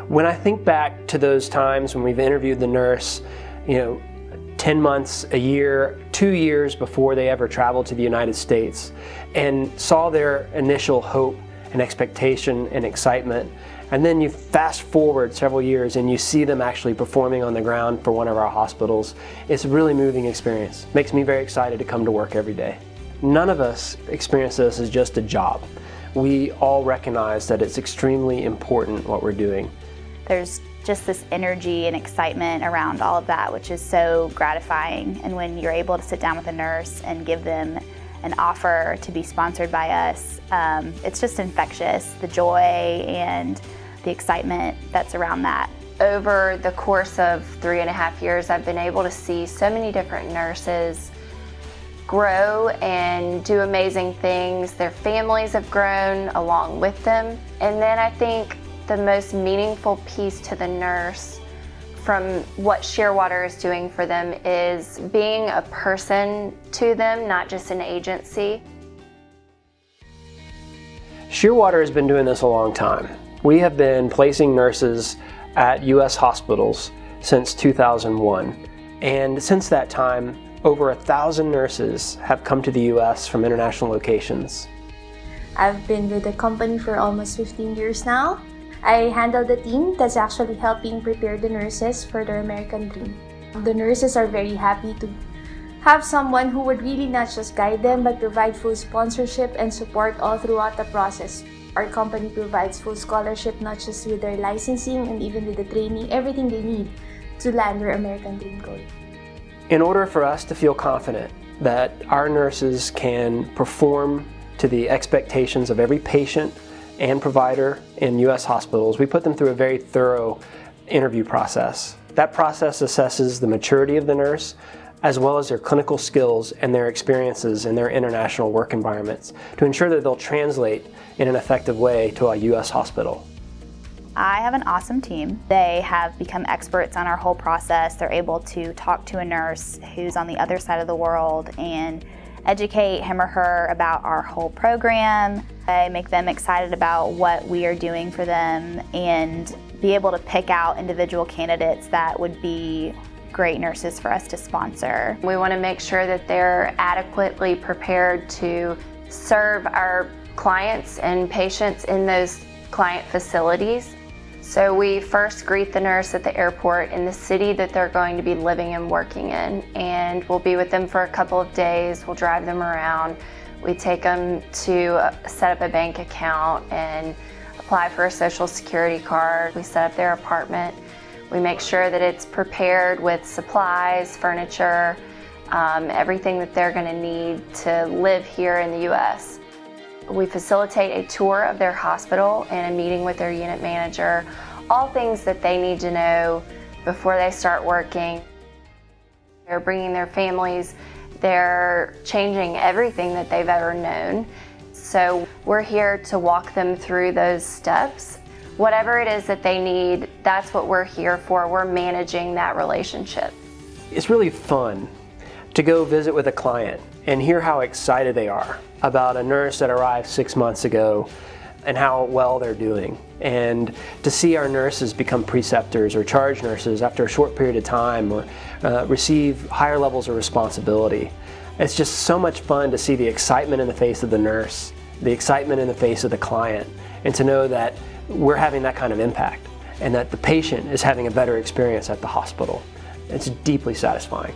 When I think back to those times when we've interviewed the nurse, 10 months, a year, 2 years before they ever traveled to the United States, and saw their initial hope and expectation and excitement, and then you fast forward several years and you see them actually performing on the ground for one of our hospitals, it's a really moving experience. Makes me very excited to come to work every day. None of us experience this as just a job. We all recognize that it's extremely important what we're doing. There's just this energy and excitement around all of that, which is so gratifying. And when you're able to sit down with a nurse and give them an offer to be sponsored by us, it's just infectious, the joy and the excitement that's around that. Over the course of 3.5 years, I've been able to see so many different nurses grow and do amazing things. Their families have grown along with them. And then I think the most meaningful piece to the nurse from what Shearwater is doing for them is being a person to them, not just an agency. Shearwater has been doing this a long time. We have been placing nurses at U.S. hospitals since 2001. And since that time, over 1,000 nurses have come to the U.S. from international locations. I've been with the company for almost 15 years now. I handle the team that's actually helping prepare the nurses for their American dream. The nurses are very happy to have someone who would really not just guide them but provide full sponsorship and support all throughout the process. Our company provides full scholarship not just with their licensing and even with the training, everything they need to land their American dream goal. In order for us to feel confident that our nurses can perform to the expectations of every patient and provider in U.S. hospitals, we put them through a very thorough interview process. That process assesses the maturity of the nurse as well as their clinical skills and their experiences in their international work environments to ensure that they'll translate in an effective way to a U.S. hospital. I have an awesome team. They have become experts on our whole process. They're able to talk to a nurse who's on the other side of the world and educate him or her about our whole program. I make them excited about what we are doing for them and be able to pick out individual candidates that would be great nurses for us to sponsor. We want to make sure that they're adequately prepared to serve our clients and patients in those client facilities. So we first greet the nurse at the airport in the city that they're going to be living and working in, and we'll be with them for a couple of days. We'll drive them around. We take them to set up a bank account and apply for a social security card. We set up their apartment. We make sure that it's prepared with supplies, furniture, everything that they're going to need to live here in the U.S. We facilitate a tour of their hospital and a meeting with their unit manager, all things that they need to know before they start working. They're bringing their families, they're changing everything that they've ever known. So we're here to walk them through those steps. Whatever it is that they need, that's what we're here for. We're managing that relationship. It's really fun to go visit with a client and hear how excited they are about a nurse that arrived 6 months ago and how well they're doing. And to see our nurses become preceptors or charge nurses after a short period of time or receive higher levels of responsibility. It's just so much fun to see the excitement in the face of the nurse, the excitement in the face of the client, and to know that we're having that kind of impact and that the patient is having a better experience at the hospital. It's deeply satisfying.